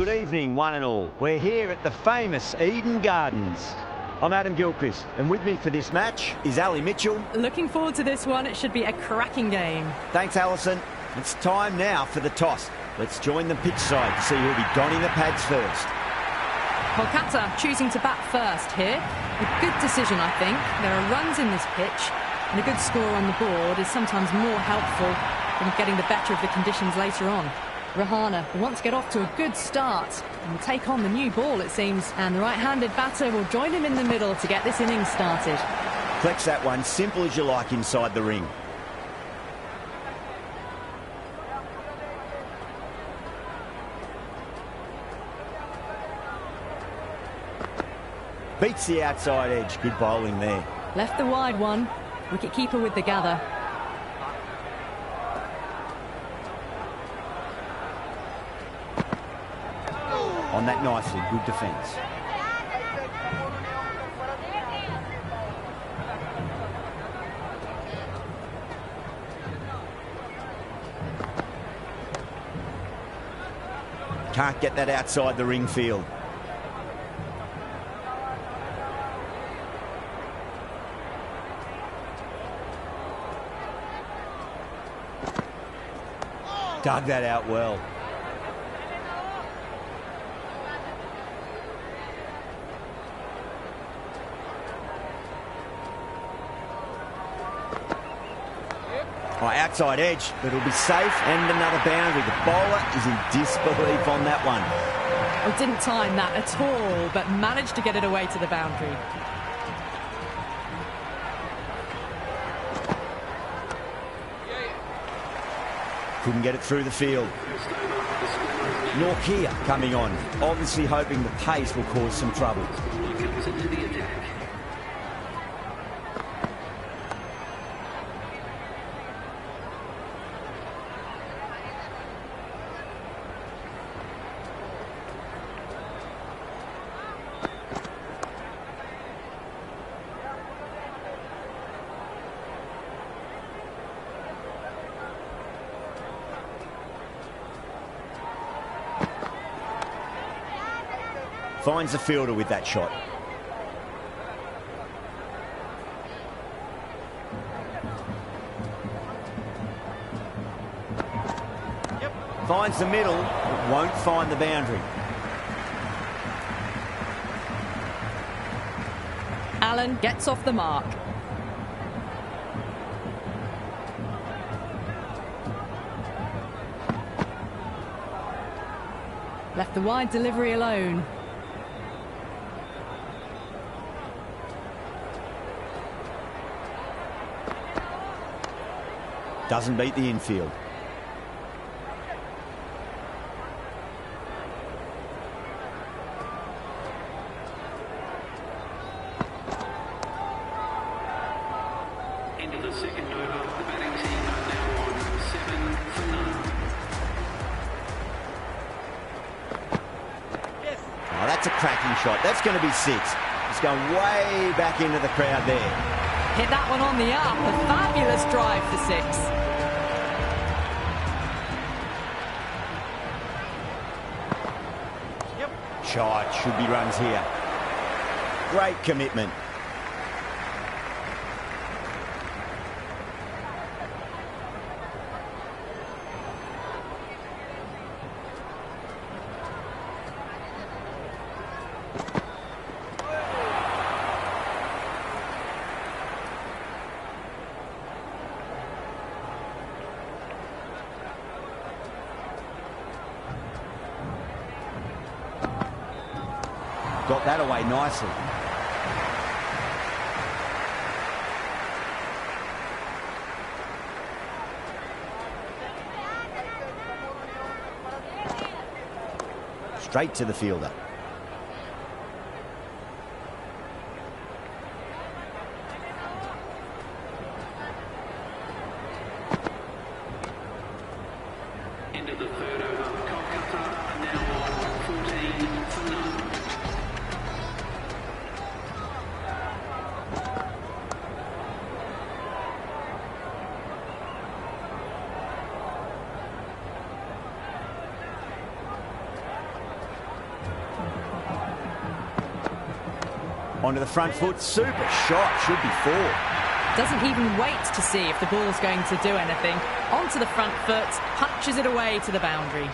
Good evening, one and all. We're here at the famous Eden Gardens. I'm Adam Gilchrist, and with me for this match is Ali Mitchell. Looking forward to this one. It should be a cracking game. Thanks, Alison. It's time now for the toss. Let's join the pitch side to see who'll be donning the pads first. Kolkata choosing to bat first here. A good decision, I think. There are runs in this pitch, and a good score on the board is sometimes more helpful than getting the better of the conditions later on. Raha wants to get off to a good start and take on the new ball, it seems, and the right-handed batter will join him in the middle to get this innings started. Flex that one, simple as you like inside the ring. Beats the outside edge, good bowling there. Left the wide one, wicket-keeper with the gather. On that nicely, good defence. Can't get that outside the ring field. Dug that out well. Outside edge, but it'll be safe, and another boundary. The bowler is in disbelief on that one. Well, didn't time that at all, but managed to get it away to the boundary. Couldn't get it through the field. Norkia coming on, obviously hoping the pace will cause some trouble. Finds the fielder with that shot. Finds the middle, but won't find the boundary. Allen gets off the mark. Left the wide delivery alone. Doesn't beat the infield. Into the second over, the batting team are now on 7 for none. Yes. Oh, that's a cracking shot. That's going to be 6. It's going way back into the crowd there. Hit that one on the up. A fabulous drive for 6. Shot, should be runs here. Great commitment. Got that away nicely. Straight to the fielder. Into the third over, Kolkata are now on 14 for none. Onto the front foot, super shot, should be 4. Doesn't even wait to see if the ball's going to do anything. Onto the front foot, punches it away to the boundary.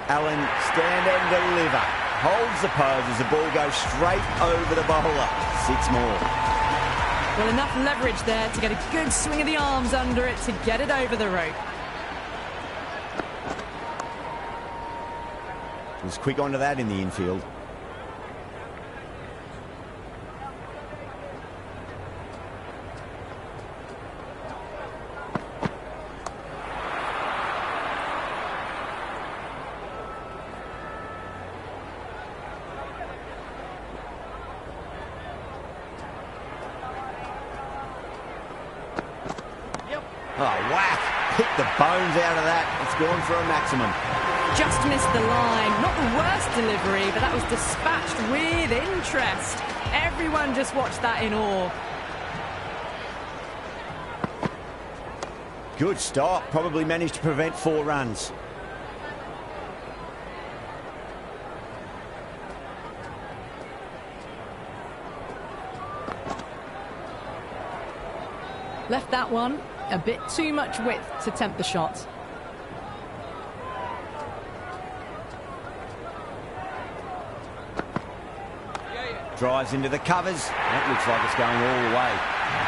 Allen, stand and deliver. Holds the pose as the ball goes straight over the bowler. 6 more. Well, enough leverage there to get a good swing of the arms under it to get it over the rope. Was quick onto that in the infield. Oh, whack! Pick the bones out of that. It's gone for a maximum. Just missed the line. Not the worst delivery, but that was dispatched with interest. Everyone just watched that in awe. Good stop. Probably managed to prevent 4 runs. Left that one a bit too much width to tempt the shot. Drives into the covers. That looks like it's going all the way.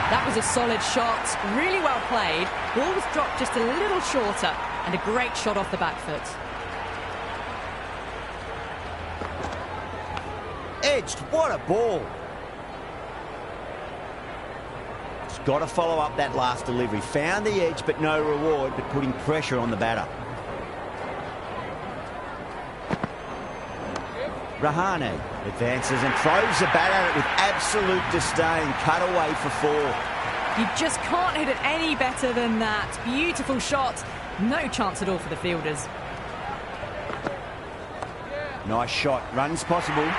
That was a solid shot, really well played. Ball was dropped just a little shorter, and a great shot off the back foot. Edged, what a ball. It's got to follow up that last delivery. Found the edge, but no reward, but putting pressure on the batter. Rahane advances and throws the bat at it with absolute disdain. Cut away for 4. You just can't hit it any better than that. Beautiful shot. No chance at all for the fielders. Nice shot. Runs possible.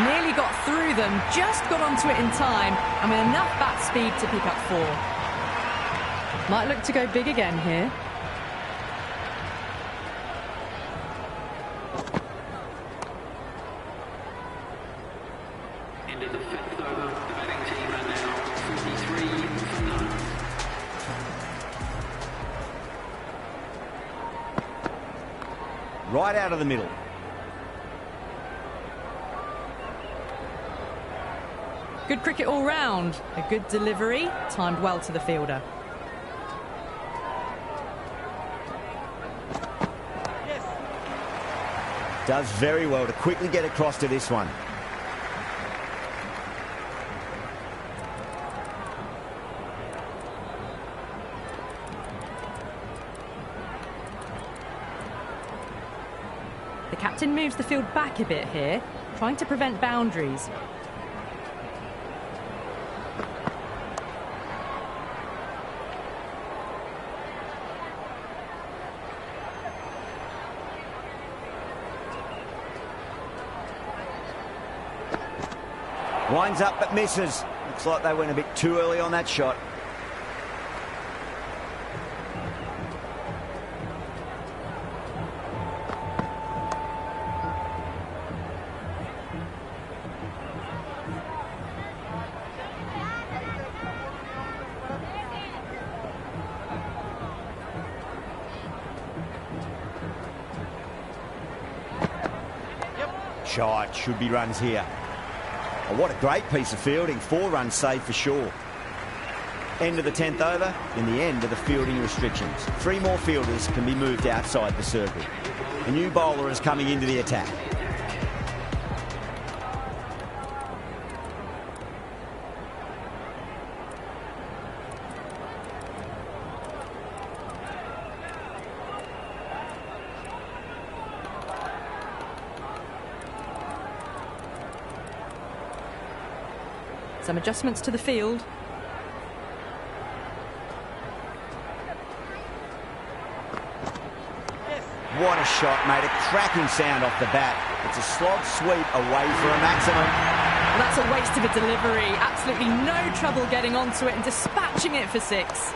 Nearly got through them, just got onto it in time, and with enough bat speed to pick up 4. Might look to go big again here. Into the 5th over, the batting team are now 43 for none. Right out of the middle. Good cricket all round. A good delivery, timed well to the fielder. Does very well to quickly get across to this one. The captain moves the field back a bit here, trying to prevent boundaries. Winds up but misses. Looks like they went a bit too early on that shot. Shot, should be runs here. Oh, what a great piece of fielding. 4 runs saved for sure. End of the 10th over, in the end of the fielding restrictions. 3 more fielders can be moved outside the circle. A new bowler is coming into the attack. Some adjustments to the field. What a shot, mate. A cracking sound off the bat. It's a slog sweep away for a maximum. Well, that's a waste of a delivery. Absolutely no trouble getting onto it and dispatching it for 6.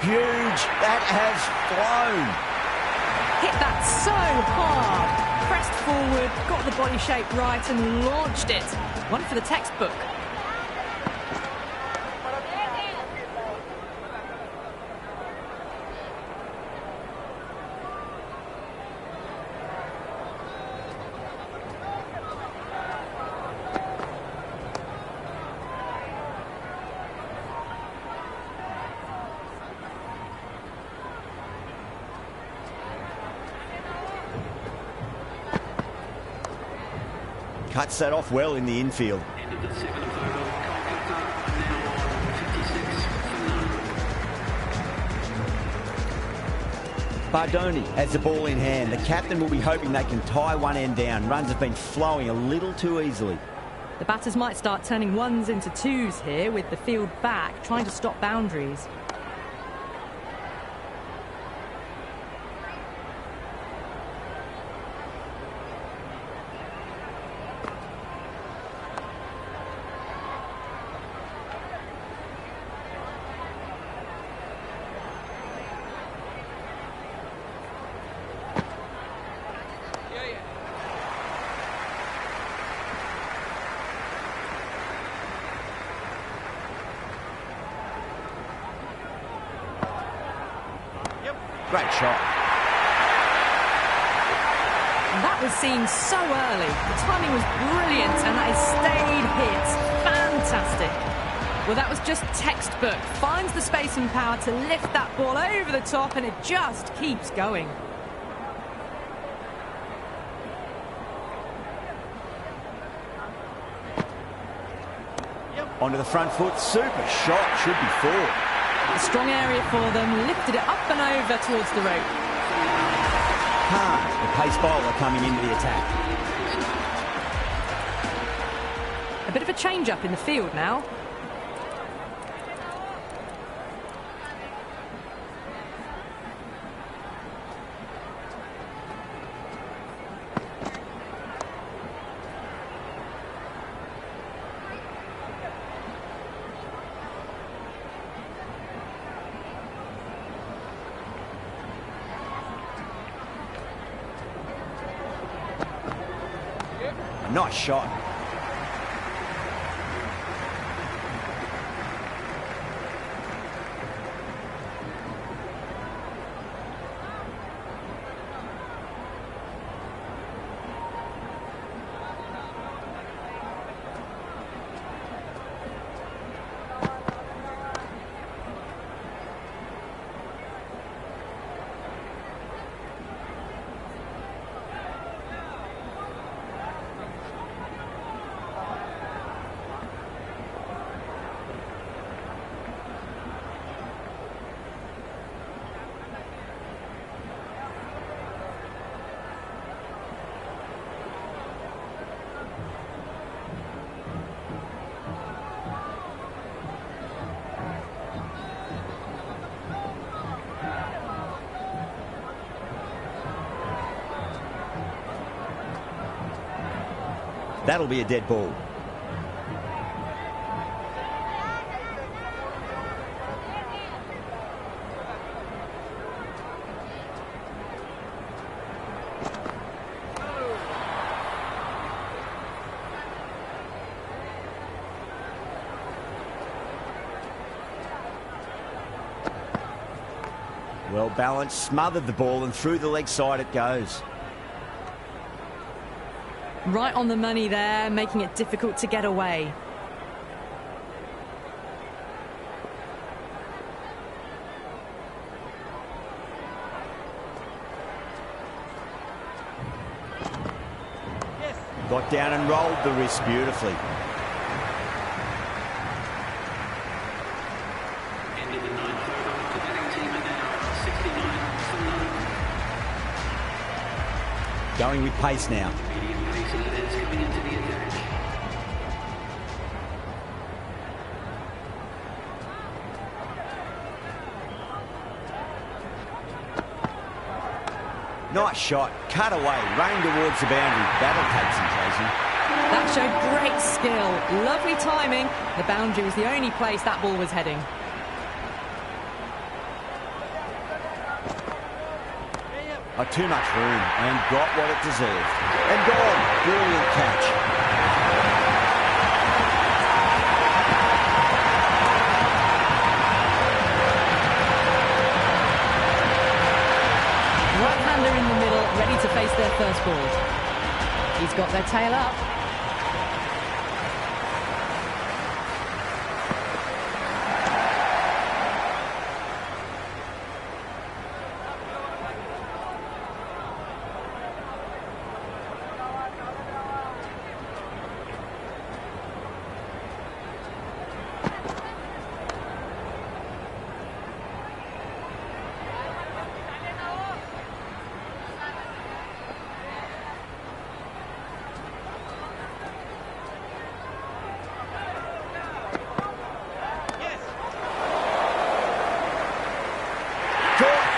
Huge. That has flown. Hit that so hard. Pressed forward, got the body shape right and launched it. One for the textbook. Cuts that off well in the infield. End of the seventh over, Kolkata now on 56 for none. Bardoni has the ball in hand. The captain will be hoping they can tie one end down. Runs have been flowing a little too easily. The batters might start turning ones into twos here with the field back, trying to stop boundaries. Great shot. And that was seen so early. The timing was brilliant and that is stayed hit. Fantastic. Well, that was just textbook. Finds the space and power to lift that ball over the top and it just keeps going. Onto the front foot. Super shot. Should be four. A strong area for them, lifted it up and over towards the rope. Hain, the pace bowler, coming into the attack. A bit of a change-up in the field now. Nice shot. That'll be a dead ball. Well balanced, smothered the ball and through the leg side it goes. Right on the money there, making it difficult to get away. Got down and rolled the wrist beautifully. End of the ninth over, the batting team are now 69 for none. Going with pace now. Medium pace leaders coming into the attack. Nice shot, cut away, rain towards the boundary. That'll take some chasing. That showed great skill, lovely timing. The boundary was the only place that ball was heading. Oh, too much room, and got what it deserved. And gone. Brilliant catch. Right-hander in the middle, ready to face their first ball. He's got their tail up.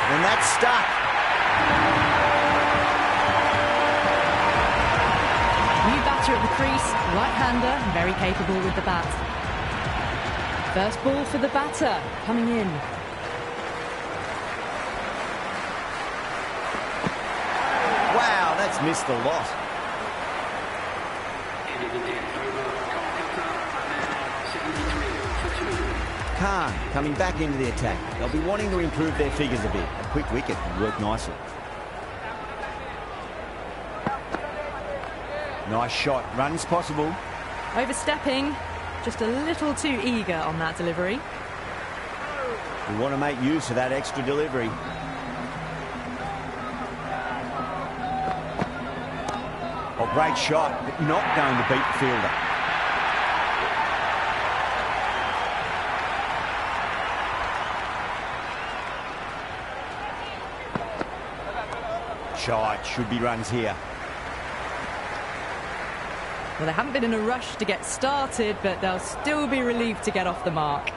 And that's stuck. New batter at the crease, right-hander, very capable with the bat. First ball for the batter, coming in. Wow, that's missed a lot. End of the 10th over, Kolkata are now 73 for 2. Karne coming back into the attack. They'll be wanting to improve their figures a bit. A quick wicket would work nicely. Nice shot. Runs possible. Overstepping, just a little too eager on that delivery. We want to make use of that extra delivery. Oh, great shot, but not going to beat the fielder. Shot, should be runs here. Well, they haven't been in a rush to get started, but they'll still be relieved to get off the mark.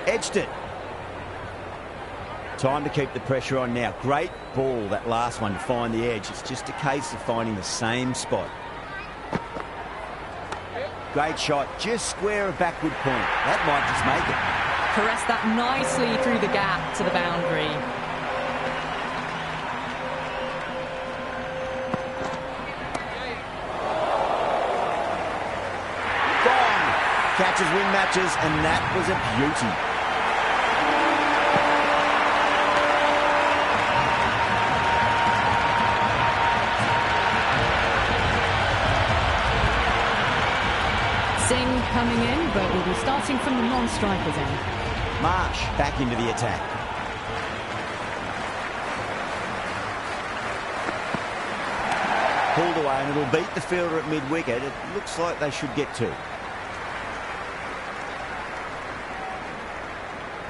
Edged it. Time to keep the pressure on now. Great ball, that last one, to find the edge. It's just a case of finding the same spot. Great shot, just square of backward point. That might just make it. Caressed that nicely through the gap to the boundary. Gone! Catches win matches, and that was a beauty. Singh coming in, but will be starting from the non-strikers end. Marsh back into the attack. Pulled away, and it'll beat the fielder at mid-wicket. It looks like they should get two.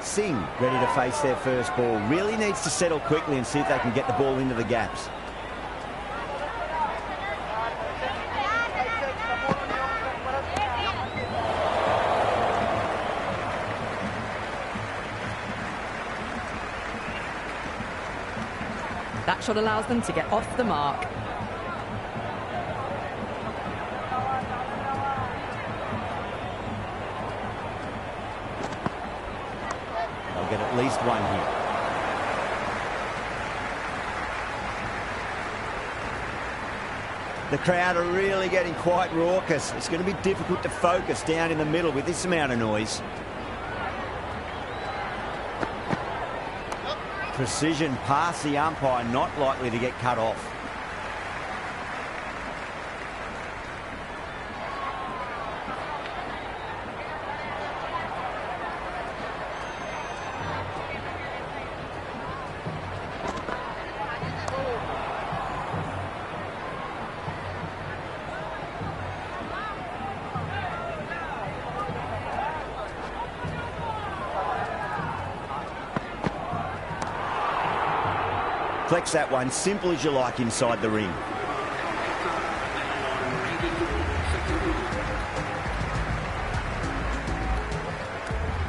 Singh ready to face their first ball. Really needs to settle quickly and see if they can get the ball into the gaps. That shot allows them to get off the mark. They'll get at least one here. The crowd are really getting quite raucous. It's going to be difficult to focus down in the middle with this amount of noise. Precision past the umpire, not likely to get cut off. Flex that one, simple as you like, inside the ring.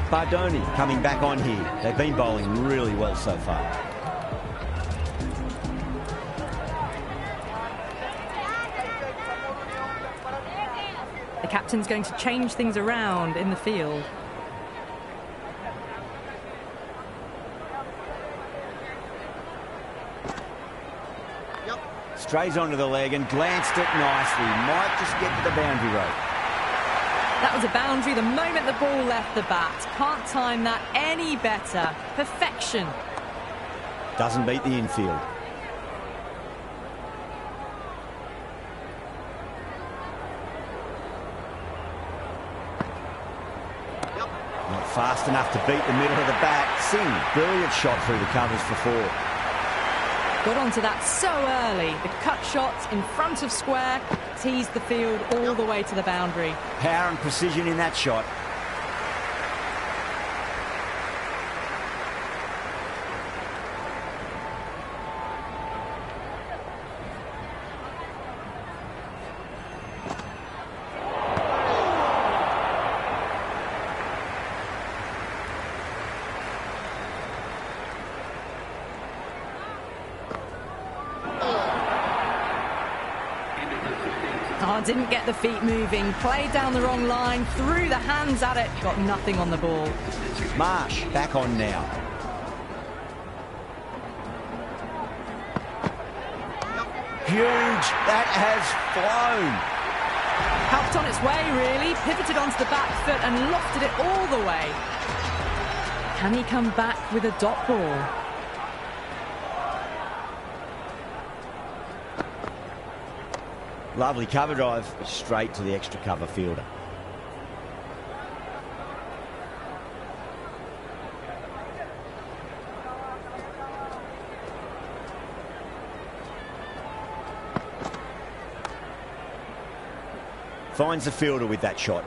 Bardoni coming back on here. They've been bowling really well so far. The captain's going to change things around in the field. Strays onto the leg and glanced it nicely. Might just get to the boundary rope. That was a boundary the moment the ball left the bat. Can't time that any better. Perfection. Doesn't beat the infield. Not fast enough to beat the middle of the bat. Singh, brilliant shot through the covers for 4. Got onto that so early. The cut shot in front of square teased the field all the way to the boundary. Power and precision in that shot. Oh, didn't get the feet moving. Played down the wrong line. Threw the hands at it. Got nothing on the ball. Marsh back on now. Huge. That has flown. Helped on its way, really. Pivoted onto the back foot and lofted it all the way. Can he come back with a dot ball? Lovely cover drive, straight to the extra cover fielder. Finds the fielder with that shot.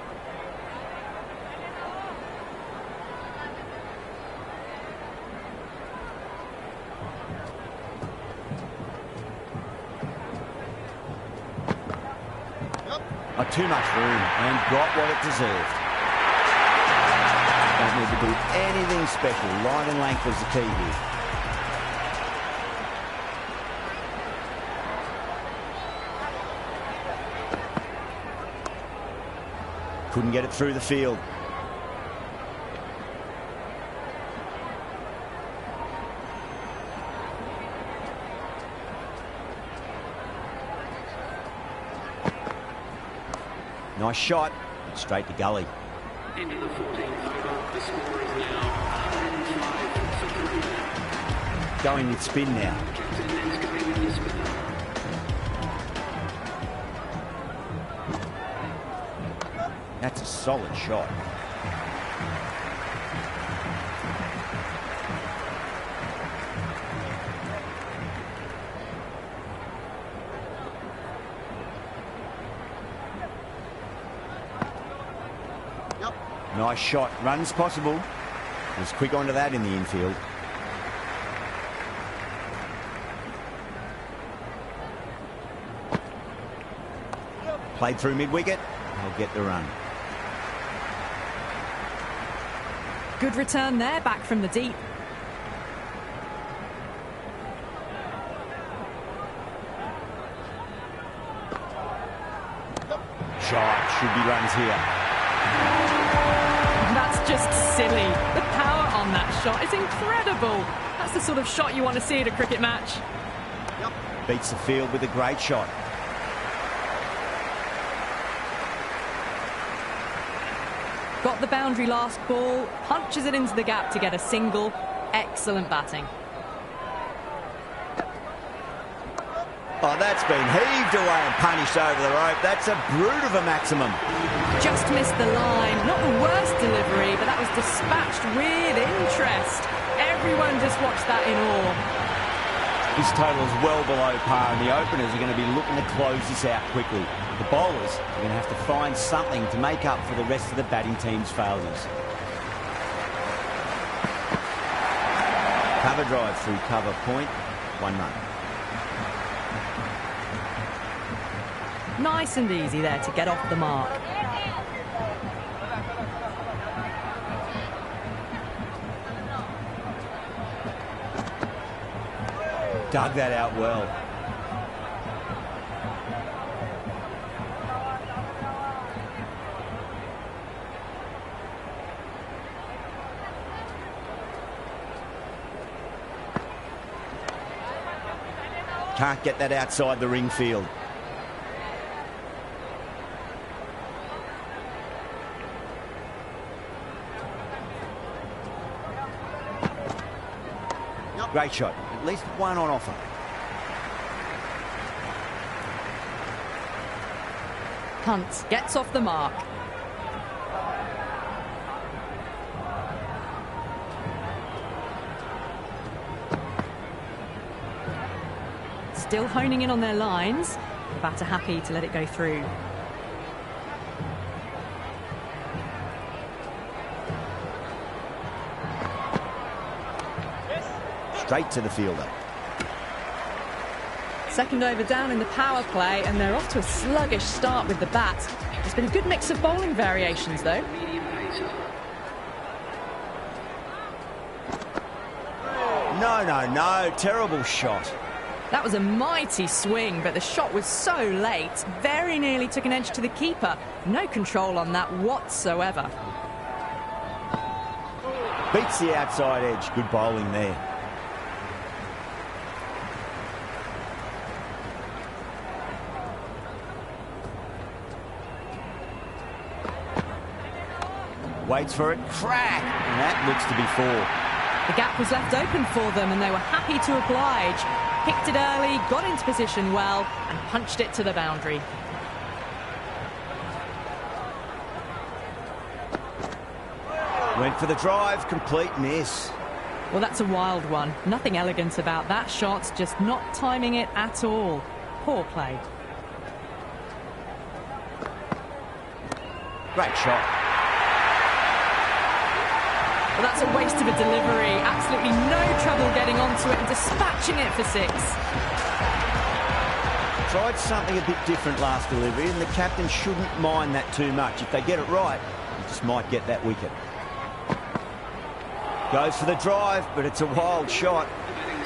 Too much room and got what it deserved. Don't need to do anything special. Line and length was the key here. Couldn't get it through the field. Nice shot, straight to gully. Into the 14th over. The score is now 105 for Pura. Going with spin now. Captain is going with the spinner. That's a solid shot. Nice shot. Runs possible. Was quick onto that in the infield. Played through mid-wicket. They'll get the run. Good return there, back from the deep. Shot. Should be runs here. That's just silly. The power on that shot is incredible. That's the sort of shot you want to see at a cricket match. Beats the field with a great shot. Got the boundary last ball, punches it into the gap to get a single. Excellent batting. Oh, that's been heaved away and punished over the rope. That's a brute of a maximum. Just missed the line. Not the worst delivery, but that was dispatched with interest. Everyone just watched that in awe. This total is well below par, and the openers are going to be looking to close this out quickly. The bowlers are going to have to find something to make up for the rest of the batting team's failures. Cover drive through cover point, 1 run. Nice and easy there to get off the mark. Dug that out well. Can't get that outside the ring field. Great shot. At least one on offer. Hunt gets off the mark. Still honing in on their lines. The batter happy to let it go through. Straight to the fielder. Second over down in the power play, and they're off to a sluggish start with the bat. There's been a good mix of bowling variations, though. No. Terrible shot. That was a mighty swing, but the shot was so late. Very nearly took an edge to the keeper. No control on that whatsoever. Beats the outside edge. Good bowling there. Waits for it. Crack! And that looks to be four. The gap was left open for them, and they were happy to oblige. Picked it early, got into position well, and punched it to the boundary. Went for the drive, complete miss. Well, that's a wild one. Nothing elegant about that shot, just not timing it at all. Poor play. Great shot. Well, that's a waste of a delivery. Absolutely no trouble getting onto it and dispatching it for six. Tried something a bit different last delivery, and the captain shouldn't mind that too much. If they get it right, he just might get that wicket. Goes for the drive, but it's a wild shot.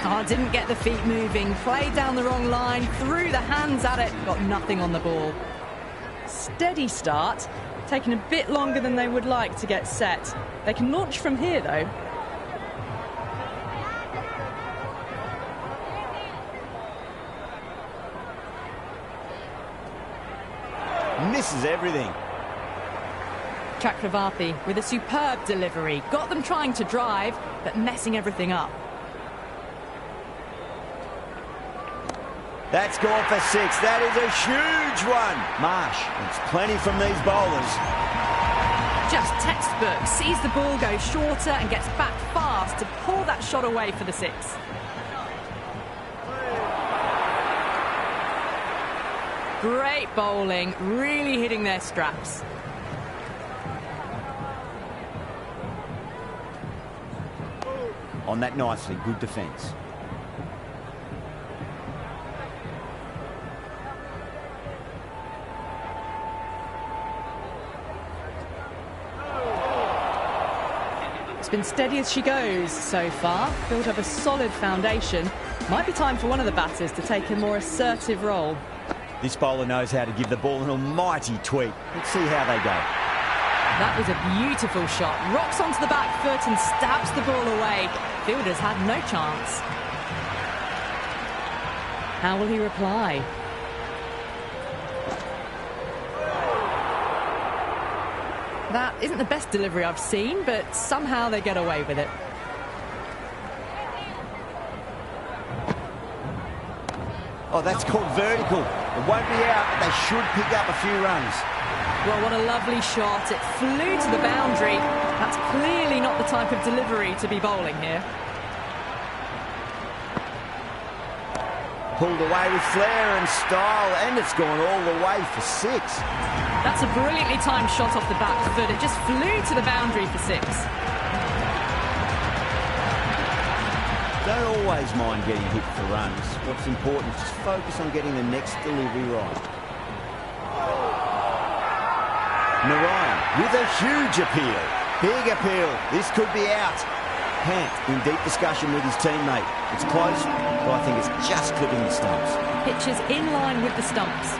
Oh, didn't get the feet moving. Played down the wrong line, threw the hands at it, got nothing on the ball. Steady start. Taking a bit longer than they would like to get set. They can launch from here, though. Misses everything. Chakravarti with a superb delivery. Got them trying to drive, but messing everything up. That's gone for six. That is a huge one. Marsh gets plenty from these bowlers. Just textbook. Sees the ball go shorter and gets back fast to pull that shot away for the six. Great bowling, really hitting their straps. On that nicely, good defence. It's been steady as she goes so far. Built up a solid foundation. Might be time for one of the batters to take a more assertive role. This bowler knows how to give the ball an almighty tweak. Let's see how they go. That was a beautiful shot. Rocks onto the back foot and stabs the ball away. Fielders had no chance. How will he reply? That isn't the best delivery I've seen, but somehow they get away with it. Oh, that's called vertical. It won't be out, but they should pick up a few runs. Well, what a lovely shot. It flew to the boundary. That's clearly not the type of delivery to be bowling here. Pulled away with flair and style, and it's gone all the way for six. That's a brilliantly timed shot off the back foot. It just flew to the boundary for six. Don't always mind getting hit for runs. What's important is just focus on getting the next delivery right. Narayan with a huge appeal. Big appeal. This could be out. Pant in deep discussion with his teammate. It's close, but I think it's just clipping the stumps. Pitch is in line with the stumps.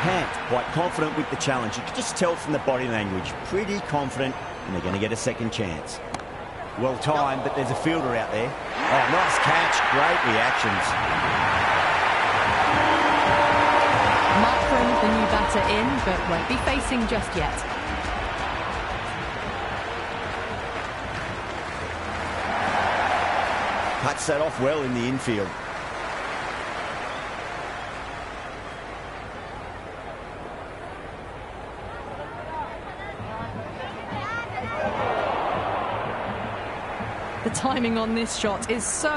Pant quite confident with the challenge. You can just tell from the body language. Pretty confident, and they're going to get a second chance. Well timed, but there's a fielder out there. Oh, nice catch. Great reactions. Markram, the new batter in, but won't be facing just yet. Cuts that off well in the infield. The timing on this shot is so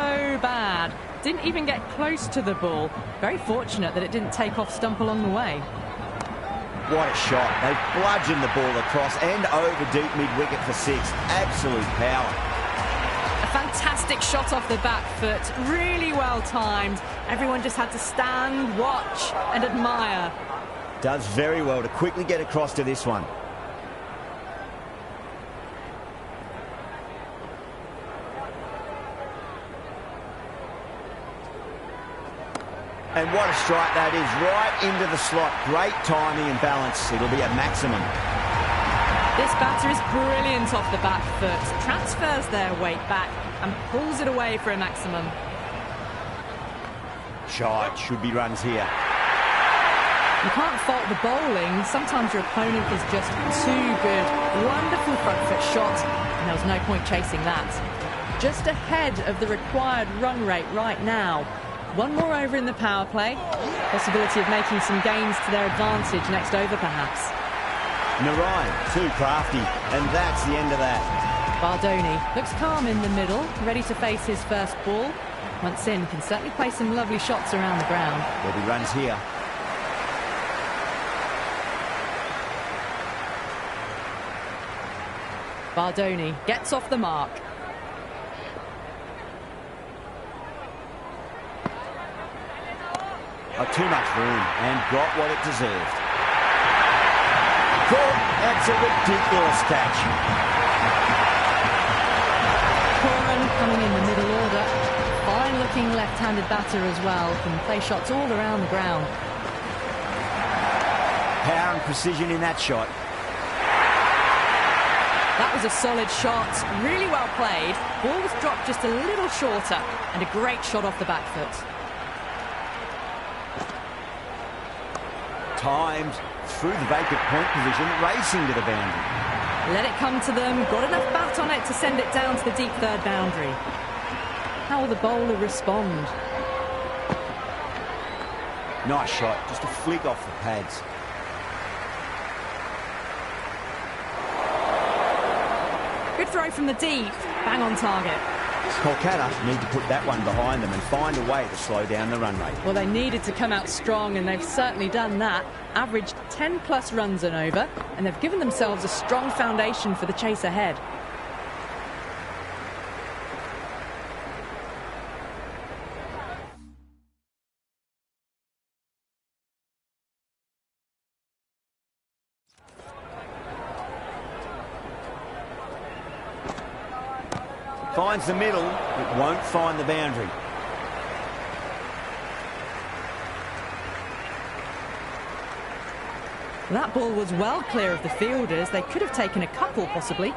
bad. Didn't even get close to the ball. Very fortunate that it didn't take off stump along the way. What a shot. They bludgeoned the ball across and over deep mid-wicket for 6. Absolute power. A fantastic shot off the back foot. Really well timed. Everyone just had to stand, watch and admire. Does very well to quickly get across to this one. And what a strike that is, right into the slot. Great timing and balance. It'll be a maximum. This batter is brilliant off the back foot. Transfers their weight back and pulls it away for a maximum. Shot, should be runs here. You can't fault the bowling. Sometimes your opponent is just too good. Wonderful front foot shot, and there was no point chasing that. Just ahead of the required run rate right now. One more over in the power play. Possibility of making some gains to their advantage next over, perhaps. Narayan, too crafty, and that's the end of that. Bardoni looks calm in the middle, ready to face his first ball. Once in, can certainly play some lovely shots around the ground. There'll be runs here. Bardoni gets off the mark. Too much room and got what it deserved. Caught. That's a ridiculous catch. Pura coming in the middle order. Fine looking left-handed batter as well. Can play shots all around the ground. Power and precision in that shot. That was a solid shot. Really well played. Ball was dropped just a little shorter and a great shot off the back foot. Timed through the vacant point position, racing to the boundary. Let it come to them. Got enough bat on it to send it down to the deep third boundary. How will the bowler respond? Nice shot, just a flick off the pads. Good throw from the deep. Bang on target. Kolkata need to put that one behind them and find a way to slow down the run rate. Well, they needed to come out strong, and they've certainly done that. Averaged 10+ runs and over, and they've given themselves a strong foundation for the chase ahead. Finds the middle, it won't find the boundary. That ball was well clear of the fielders. They could have taken a couple, possibly.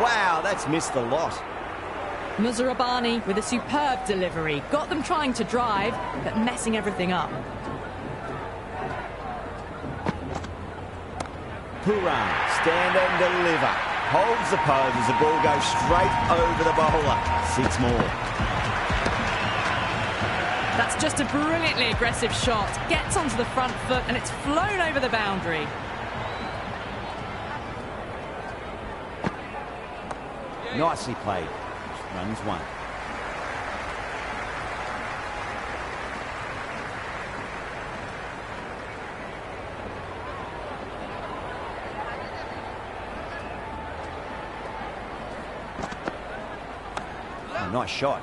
Wow, that's missed the lot. Muzarabani with a superb delivery. Got them trying to drive, but messing everything up. Pura, stand and deliver. Holds the pose as the ball goes straight over the bowler. 6 more. That's just a brilliantly aggressive shot. Gets onto the front foot and it's flown over the boundary. Nicely played. Runs 1. nice shot.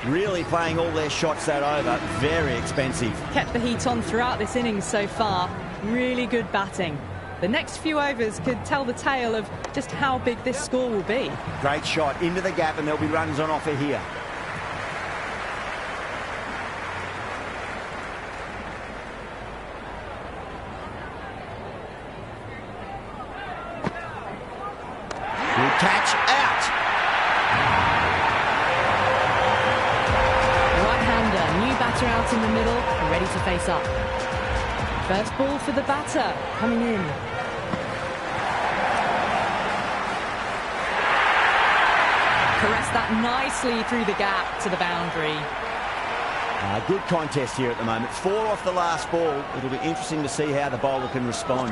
Really playing all their shots that over. Very expensive. Kept the heat on throughout this innings so far. Really good batting. The next few overs could tell the tale of just how big this score will be. Great shot into the gap, and there'll be runs on offer here. Good catch, out. Right-hander, new batter out in the middle, ready to face up. First ball for the batter, coming in. Caressed that nicely through the gap to the boundary. Good contest here at the moment. 4 off the last ball. It'll be interesting to see how the bowler can respond.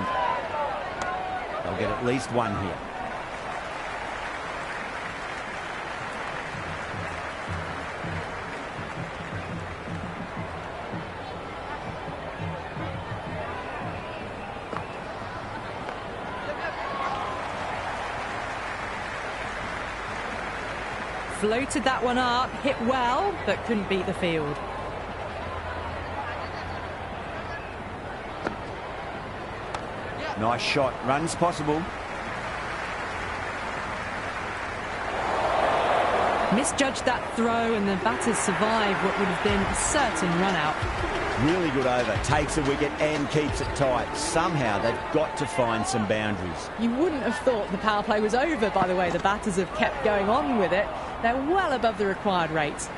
They'll get at least 1 here. Floated that one up, hit well, but couldn't beat the field. Nice shot. Runs possible. Misjudged that throw, and the batters survived what would have been a certain run-out. Really good over. Takes a wicket and keeps it tight. Somehow they've got to find some boundaries. You wouldn't have thought the power play was over by the way the batters have kept going on with it. They're well above the required rate.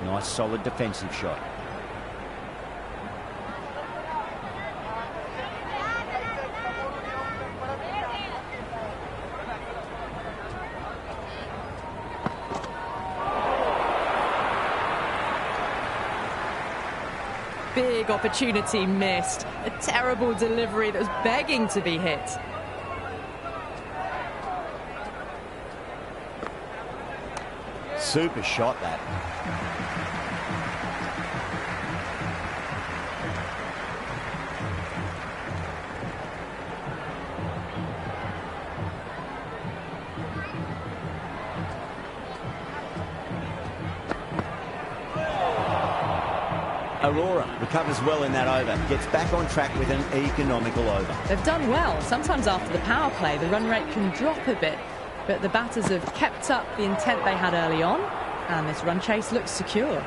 Nice solid defensive shot. Big opportunity missed. A terrible delivery that was begging to be hit. Super shot, that. Aurora recovers well in that over. Gets back on track with an economical over. They've done well. Sometimes after the power play, the run rate can drop a bit. But the batters have kept up the intent they had early on. And this run chase looks secure.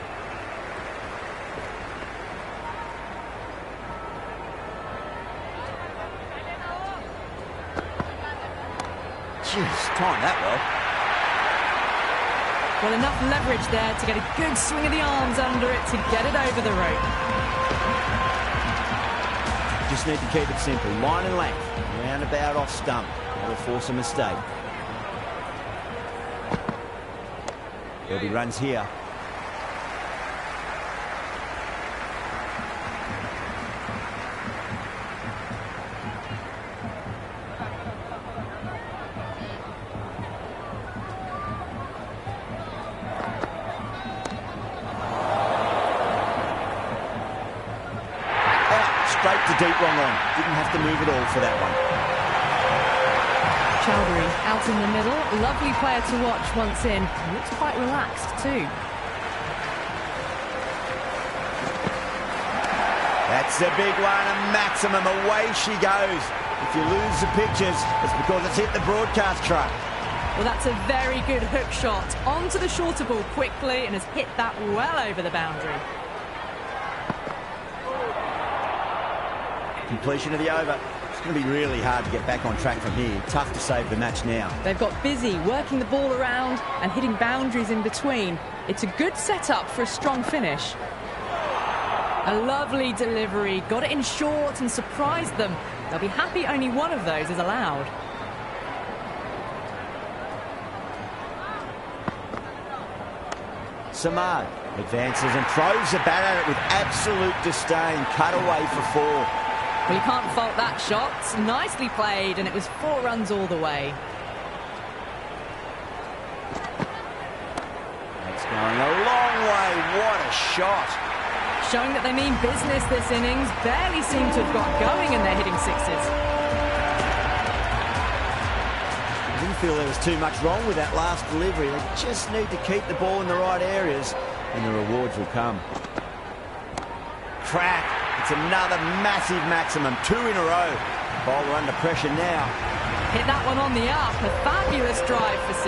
Jeez, timed that well. Well, enough leverage there to get a good swing of the arms under it to get it over the rope. Just need to keep it simple. Line and length. Roundabout off stump. That'll force a mistake. There'll be runs here. Straight to deep wrong on. Didn't have to move at all for that one. Chowdhury out in the middle. Lovely player to watch once in. Looks quite relaxed too. That's a big one, a maximum. Away she goes. If you lose the pictures, it's because it's hit the broadcast truck. Well, that's a very good hook shot. Onto the shorter ball quickly and has hit that well over the boundary. Completion of the over. It's going to be really hard to get back on track from here. Tough to save the match now. They've got busy working the ball around and hitting boundaries in between. It's a good setup for a strong finish. A lovely delivery. Got it in short and surprised them. They'll be happy only one of those is allowed. Samad Advances and throws the bat at it with absolute disdain. Cut away for 4. Well, you can't fault that shot. Nicely played, and it was 4 runs all the way. That's going a long way. What a shot. Showing that they mean business this innings. Barely seem to have got going, and they're hitting sixes. I didn't feel there was too much wrong with that last delivery. They just need to keep the ball in the right areas, and the rewards will come. Crack. It's another massive maximum. 2 in a row. Bowler under pressure now. Hit that one on the up. A fabulous drive for 6.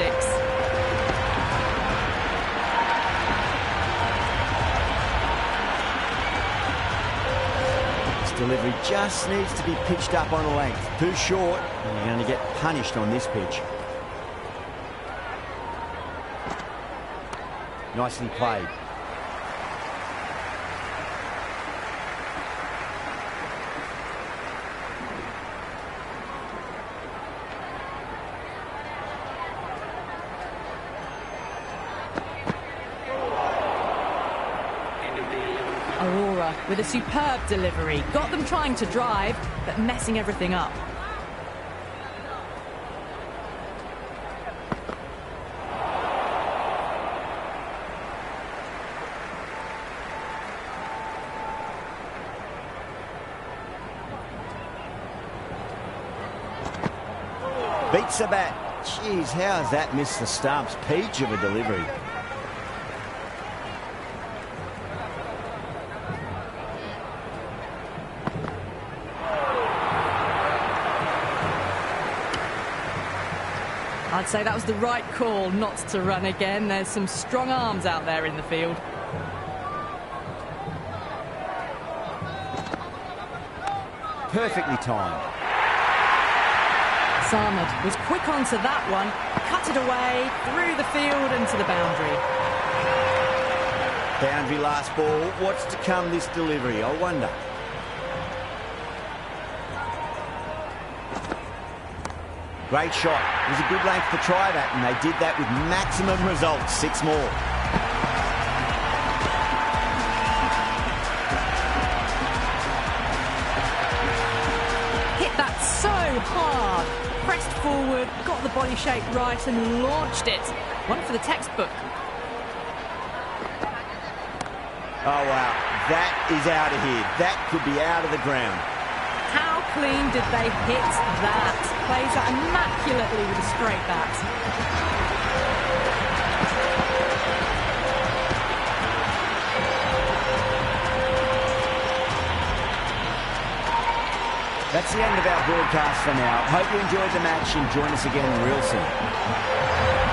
This delivery just needs to be pitched up on a length. Too short, and you're going to get punished on this pitch. Nicely played. Aurora with a superb delivery. Got them trying to drive, but messing everything up. Beats the bat. Jeez, how has that missed the stumps? Peach of a delivery. I'd say that was the right call not to run again. There's some strong arms out there in the field. Perfectly timed. Samad was quick onto that one, cut it away, through the field and to the boundary. Boundary last ball. What's to come this delivery? I wonder. Great shot. It was a good length to try that, and they did that with maximum results. 6 more. Hit that so hard. Pressed forward, got the body shape right and launched it. One for the textbook. Oh, wow. That is out of here. That could be out of the ground. How clean did they hit that? Plays that immaculately with a straight bat. That's the end of our broadcast for now. Hope you enjoyed the match and join us again real soon.